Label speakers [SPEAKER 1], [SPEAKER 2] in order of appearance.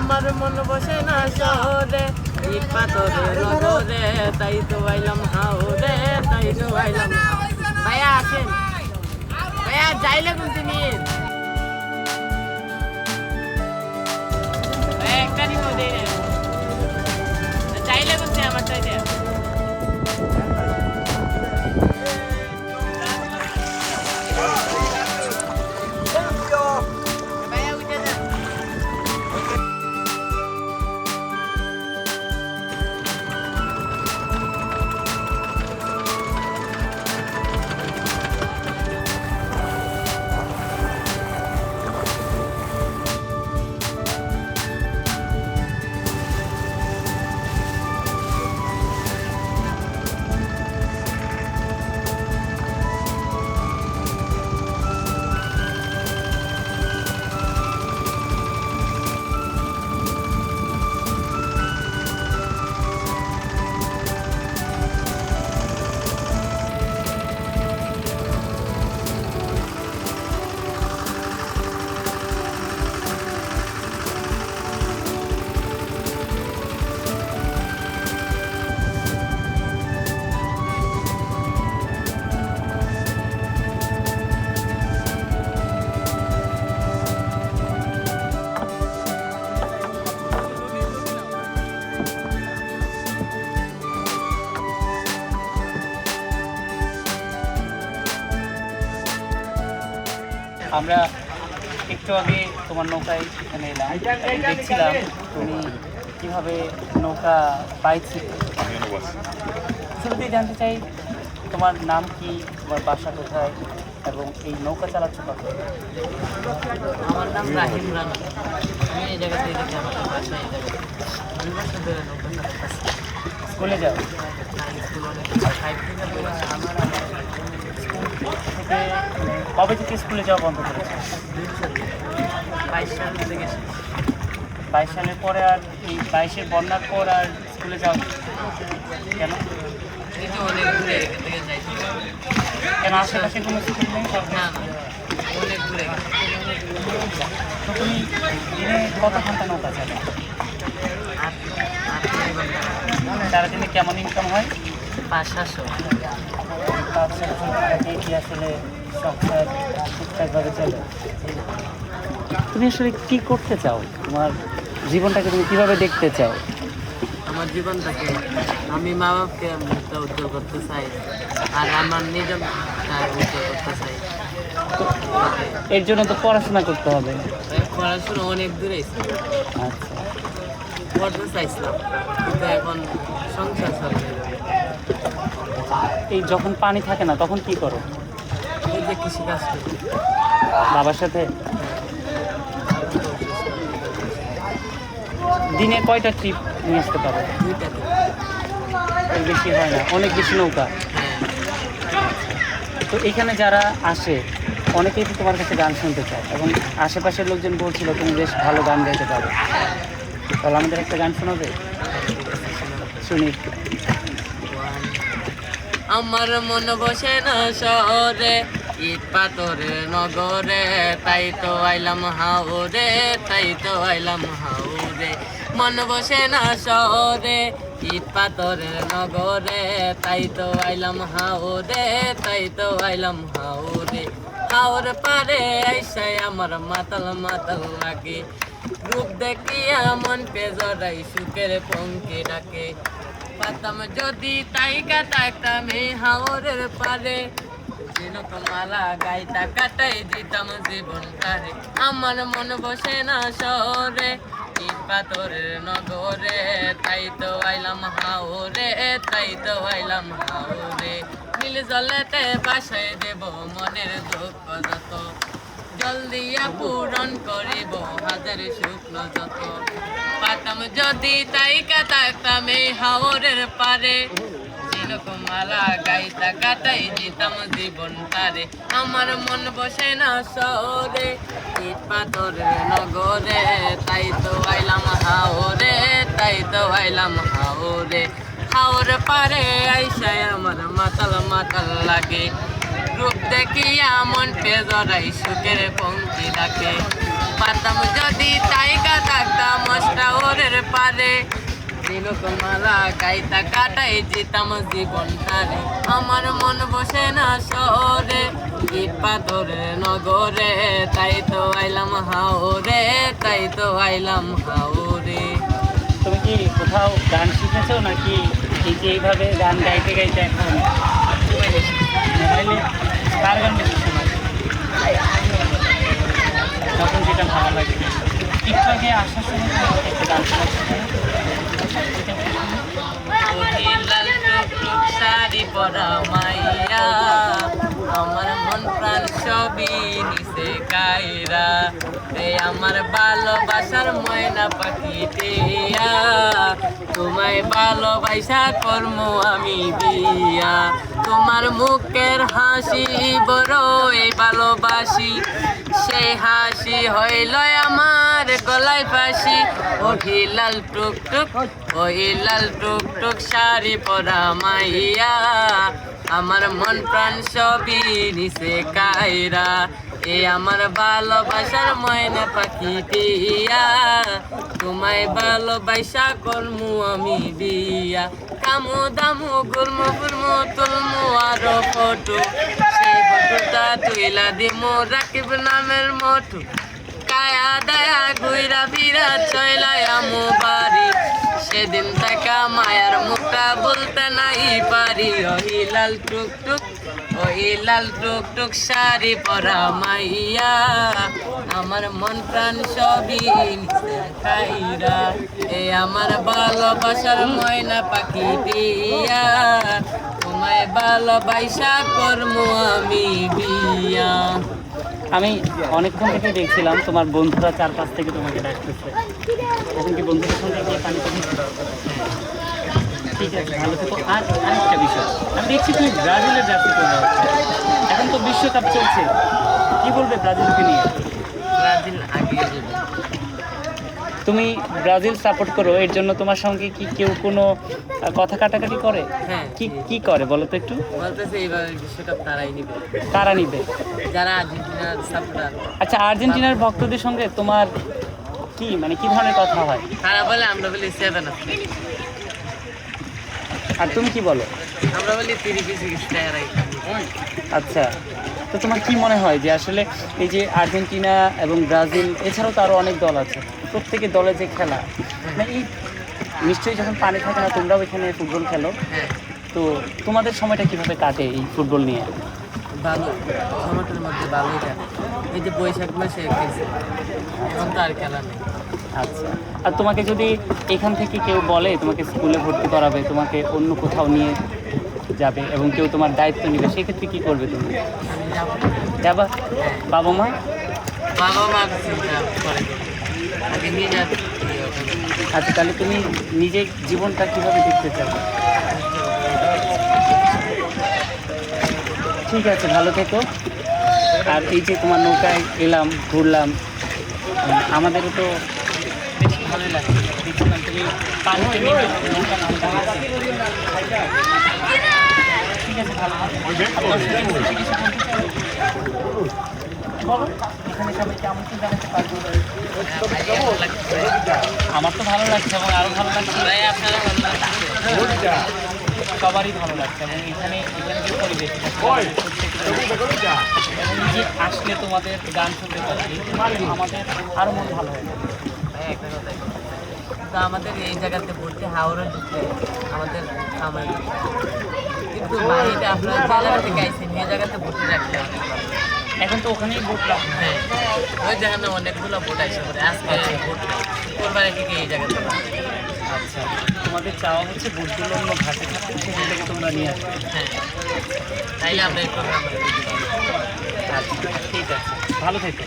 [SPEAKER 1] আমার মন বসে না শহরে, ইট পাথরের নগরে, তাই তো আইলাম হাওরে, তাই তো আইলাম। ভাইয়া আসেন, ভাইয়া যাইলে কোনটি নিয়ে একটা নিব দেয় চাইলে কোনটি আমার চাইলে
[SPEAKER 2] আমরা একটু আগে তোমার নৌকায় এখানে এলাম, দেখছিলাম তুমি কিভাবে নৌকা বাইছি। শুরুতেই জানতে চাই তোমার নাম কি, তোমার বাসা কোথায় এবং এই নৌকা চালাচ্ছ কত?
[SPEAKER 1] আমার নাম রাহিম রানা। আমি এই জায়গা থেকে দেখি আমার বাসা এই জায়গায়। আমি বছর ধরে নৌকা চালাচ্ছি।
[SPEAKER 2] স্কুলে যাও?
[SPEAKER 1] না, স্কুল অনেক 5 থেকে বই আছে।
[SPEAKER 2] থেকে কবে থেকে স্কুলে যাওয়া বন্ধ করেছে?
[SPEAKER 1] 22 সাল থেকে গেছি।
[SPEAKER 2] 22 সালের পরে আর এই 22-এর বন্যার পর আর স্কুলে যাও কেন?
[SPEAKER 1] এই যে অনেক দূরে এখান থেকে যাইতে হবে।
[SPEAKER 2] কেন আশেপাশে কোনো স্কুল নেই?
[SPEAKER 1] না না, অনেক দূরে গেছি।
[SPEAKER 2] তো তুমি দিনে কত ঘন্টা নৌকা চালাও?
[SPEAKER 1] 8 ঘন্টা।
[SPEAKER 2] সারাদিনে কেমন ইনকাম হয়?
[SPEAKER 1] 500-700।
[SPEAKER 2] তার সাথে কি আসলে সংসার ঠিকঠাকভাবে চলে? তুমি আসলে কি করতে চাও? তোমার জীবনটাকে তুমি কিভাবে দেখতে চাও?
[SPEAKER 1] আমার জীবনটাকে আমি মা বাপকে মুখটা উজ্জ্বল করতে চাই, আর আমার নিজের উজ্জ্বল করতে চাই।
[SPEAKER 2] তো এর জন্য তো পড়াশোনা করতে হবে।
[SPEAKER 1] পড়াশোনা অনেক দূরে
[SPEAKER 2] আচ্ছা,
[SPEAKER 1] পড়তে চাইছিলাম, কিন্তু এখন সংসার চলে।
[SPEAKER 2] এই যখন পানি থাকে না তখন কি করো?
[SPEAKER 1] এই যে কৃষিকাজ করি
[SPEAKER 2] বাবার সাথে। দিনে কয়টা ট্রিপ নিয়ে আসতে পারো?
[SPEAKER 1] 2টাতে।
[SPEAKER 2] এর বেশি হয় না, অনেক বেশি নৌকা।
[SPEAKER 1] হ্যাঁ,
[SPEAKER 2] তো এখানে যারা আসে অনেকেই তো তোমার কাছে গান শুনতে চায় এবং আশেপাশের লোকজন বলছিল তুমি বেশ ভালো গান গাইতে পারো। তাহলে আমাদের একটা গান শোনাবে? শুনি একটু।
[SPEAKER 1] আমার মন বসে না শহরে, ইট পাথরের নগরে, তাই তো আইলাম হাওরে, তাই তো আইলাম হাওরে। মন বসে না শহরে, ইট পাথরের নগরে, তাই তো আইলাম হাওরে, তাই তো আইলাম হাওরে। হাওর পারে আইসাই আমার মাতাল মাতাল লাগে, রূপ দেখিয়া মন পে জড়াই সুখের পঙ্কি ডাকে। পাতাম যদি তাইকা থাকতাম এই হাওরের পারে, মালা গাইতা কাটাই দিতাম জীবনটারে। আমার মন বসে না শহরে, ইট পাথরের নগরে, তাই তো আইলাম হাওরে, তাই তো আইলাম হাওরে। নীল জলেতে বাসায় দেব মনের দুঃখ যত, জল দিয়া পূরণ করিব হাজার শুক্ল যত। পাতাম যদি তাইকা থাকতাম এই হাওরের পারে, মালা গাইতা কাটাই দিতাম জীবন তারে। আমার মন বসে না শহরে, ইট পাথরের নগরে, তাই তো আইলাম হাওরে, তাই তো আইলাম হাওরে। হাওর পারে আইসাই আমার মাতাল মাতাল লাগে, রূপ দেখিয়া মন পে জড়াই সুখের পঙ্ক্তি ডাকে। পাতাম যদি তাইকা থাকতাম রে দিনকমালা গাইতা কাটাই যেতাম জীবনটারে আমার মন বসে না শহরে ইট পাথরের নগরে তাই তো আইলাম হাওরে তাই তো আইলাম হাওরে।
[SPEAKER 2] তুমি কি কোথাও গান শিখেছো নাকি এই যে এইভাবে গান গাইতে গাইতে এখন মোবাইলে কার গান বেশি শোনা তখন যেটা ভালো লাগে একটু আগে আসার সময় একটা গান শোনাচ্ছি
[SPEAKER 1] লাল টুকটুক শাড়ি পরা মাইয়া আমার মন প্রাণ সবই নিচে কায়রা আমার ভালোবাসার ময়না পাখি টিয়া তোমায় ভালোবাসা কর্ম আমি বিয়া তোমার মুখের হাসি বড়ই ভালোবাসি সেই হাসি হইল আমার গলায় ফাঁসি ওহি লাল টুকটুক ওহি লাল টুকটুক শাড়ি পরা মাইয়া আমার মন প্রাণ সবই নিচে কায়রা আমার ভালোবাসার ময়না পাখি টিয়া তোমায় ভালোবাসা করমু আমি বিয়া কামু দামু গুরমু গুরমু তুলমু আরো ফটো সেই ফটোটা তুইলা দিমু রাকিব নামের মোটু কায়া দায়া ঘুইরা ফিরা চইলাই আমু বাড়ি সেদিন থাকা মায়ার মুখটা বলতে নাই পারি ওই লাল টুকটুক ওই লাল টুকটুক শাড়ি পরা মাইয়া আমার মন প্রাণ সবই নিচে খাইরা আমার ভালোবাসার ময়না পাখি দিয়া তোমায় ভালোবাসা করমু আমি বিয়া।
[SPEAKER 2] আমি অনেকক্ষণ থেকে দেখছিলাম তোমার বন্ধুরা চারপাশ থেকে তোমাকে ডাকতেছে এখন কি বন্ধুদের সঙ্গে গিয়ে পানিতে ঠিক আছে ভালো থেকো। আর আরেকটা বিষয় আমি দেখছি তুমি ব্রাজিলের জার্সি পরে আছো এখন তো বিশ্বকাপ চলছে কি বলবে ব্রাজিলকে নিয়ে?
[SPEAKER 1] ব্রাজিল আগে যাবে।
[SPEAKER 2] তুমি ব্রাজিল সাপোর্ট করো এর জন্য তোমার সঙ্গে কি কেউ কোনো কথা কাটাকাটি করে?
[SPEAKER 1] হ্যাঁ
[SPEAKER 2] কি কি করে বলো তো একটু?
[SPEAKER 1] বলতেছে এইবার বিশ্বকাপ তারাই নিবে
[SPEAKER 2] কারা নিবে?
[SPEAKER 1] যারা আর্জেন্টিনার সাপোর্টার।
[SPEAKER 2] আচ্ছা আর্জেন্টিনার ভক্তদের সঙ্গে তোমার কি মানে কি ধরনের কথা হয়?
[SPEAKER 1] তারা বলে আমরা বলি 7 আপ
[SPEAKER 2] আর তুমি কি বলো?
[SPEAKER 1] আমরা বলি 3 টাকারাই।
[SPEAKER 2] আচ্ছা তো তোমার কি মনে হয় যে আসলে এই যে আর্জেন্টিনা এবং ব্রাজিল এছাড়াও তো আরও অনেক দল আছে প্রত্যেকের দলে যে খেলা মানে এই নিশ্চয়ই যখন পানি থাকে না তোমরাও এখানে ফুটবল খেলো
[SPEAKER 1] হ্যাঁ
[SPEAKER 2] তো তোমাদের সময়টা কিভাবে কাটে এই ফুটবল নিয়ে?
[SPEAKER 1] ভালো সময়টার মধ্যে ভালোই কাটে এই যে বৈশাখ মাসে খেলছে এখন তো আর খেলা নেই।
[SPEAKER 2] আচ্ছা আর তোমাকে যদি এখান থেকে কেউ বলে তোমাকে স্কুলে ভর্তি করাবে তোমাকে অন্য কোথাও নিয়ে যাবে এবং কেউ তোমার দায়িত্ব নেবে সেক্ষেত্রে কী করবে তুমি?
[SPEAKER 1] আমি যাবো
[SPEAKER 2] যাবা? বাবা মা?
[SPEAKER 1] বাবা মা চিন্তা করে আগে নিয়ে যাবে।
[SPEAKER 2] আচ্ছা তাহলে তুমি নিজে জীবনটা কীভাবে দেখতে চাও? ঠিক আছে ভালো থেকো। আর এই যে তোমার নৌকায় এলাম ঘুরলাম আমাদেরও তো বেশ ভালোই লাগছে দেখছিলাম তুমি পানিতে নেমে নৌকা নামটা ঠিক আছে ভালো বলো এখানে সবাইকে আমন্ত্রণ জানাতে পারবো? আমার তো ভালো লাগছে এবং আরও ভালো লাগছে সবারই ভালো লাগছে এবং এখানে যে পরিবেশ এবং যে আসলে তোমাদের গান শুনতে পাচ্ছি আমাদের আরও মন ভালো হয়ে যাবে।
[SPEAKER 1] তো আমাদের এই জায়গাতে ভর্তি হাওড়া ঢুকতে আমাদের আমার কিন্তু বাড়িতে আপনারা যে জায়গা থেকে আইছেন এই জায়গাতে ভর্তি রাখতে হবে।
[SPEAKER 2] এখন তো ওখানেই বললাম
[SPEAKER 1] হ্যাঁ ওই জায়গায় অনেকগুলো বোট আসে পরে আজকে বোট কোরবানি থেকে এই জায়গাতে।
[SPEAKER 2] আচ্ছা তোমাদের চাওয়া হচ্ছে বুটগুলো অন্য ঘাটে ঘাটে সেখান থেকে তোমরা নিয়ে আসবে?
[SPEAKER 1] হ্যাঁ তাইলে আমরা এই প্রোগ্রাম।
[SPEAKER 2] আচ্ছা ঠিক আছে ভালো থেকো।